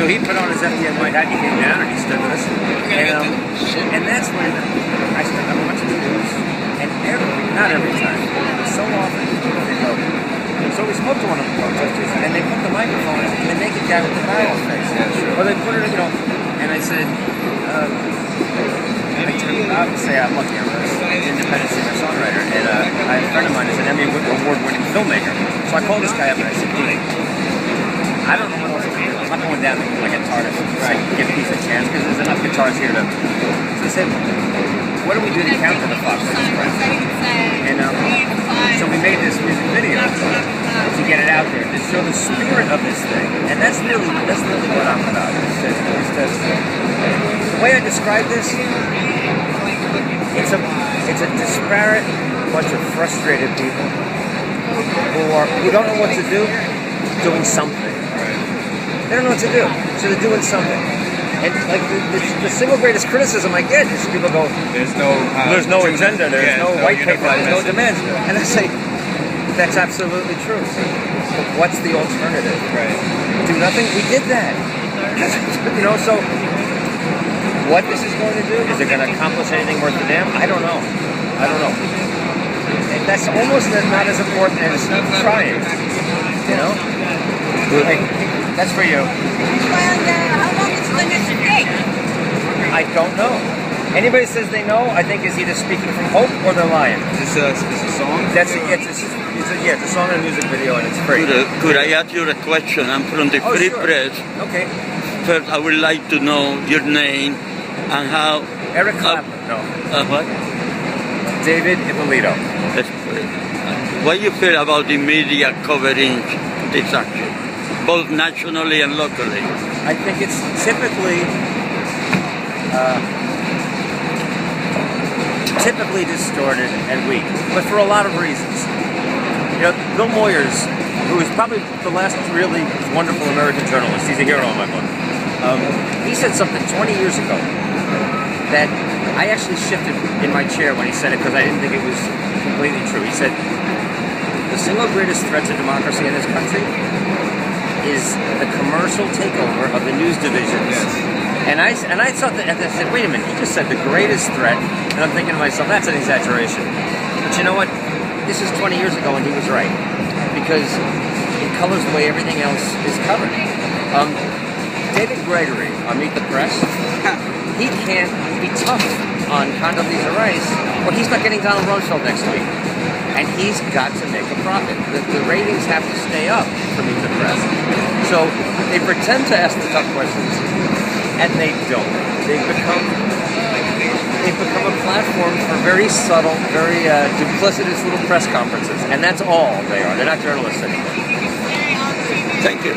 So he put on his FDN white hat, he came down and he stood with us. And that's when I started watching the news, and not every time, but so often they go. So we spoke to one of the protesters, and they put the microphone in the naked guy with the barrel face. Or they put it, and I said, I would say I'm lucky, I'm an independent singer-songwriter, and I have a friend of mine who's an Emmy award-winning filmmaker. So I called this guy up and I said, dude, I don't know what else to do. I'm not going down to like a guitarist to give a piece of chance because there's enough guitars here to. So I said, what do we do to counter the Fox Express? And so we made this music video to get it out there, to show the spirit of this thing. And that's really what I'm about. The way I describe this, it's a disparate bunch of frustrated people who don't know what to do, doing something. They don't know what to do, so they're doing something. And like the single greatest criticism I get is people go, "There's no agenda, there's no white paper, there's no demands," and I say, "That's absolutely true. But what's the alternative? Do nothing. We did that. So what this is going to do? Is it going to accomplish anything worth the damn? I don't know. And that's almost not as important as trying. Hey, that's for you. How long is the next date? I don't know. Anybody says they know, I think is either speaking from hope or they're lying. Is this a song? It's a song and a music video, and it's free. Could I ask you a question? I'm from the Free sure. Press. Okay. First, I would like to know your name and how... Eric Clapton, no. What? David Ippolito. What do you feel about the media covering this action, both nationally and locally? I think it's typically distorted and weak, but for a lot of reasons. Bill Moyers, who is probably the last really wonderful American journalist, he's a hero in my book. He said something 20 years ago that I actually shifted in my chair when he said it because I didn't think it was completely true. He said, the single greatest threat to democracy in this country is the commercial takeover of the news divisions. Yes. And I thought that, and I said, wait a minute, he just said the greatest threat, and I'm thinking to myself, that's an exaggeration. But you know what? This is 20 years ago, and he was right, because it colors the way everything else is covered. David Gregory on Meet the Press, he can't be tough on Condoleezza Rice, or he's not getting Donald Rumsfeld next week. And he's got to make a profit. The ratings have to stay up for Meet the Press. So they pretend to ask the tough questions, and they don't. They've become a platform for very subtle, very duplicitous little press conferences, and that's all they are. They're not journalists anymore. Thank you.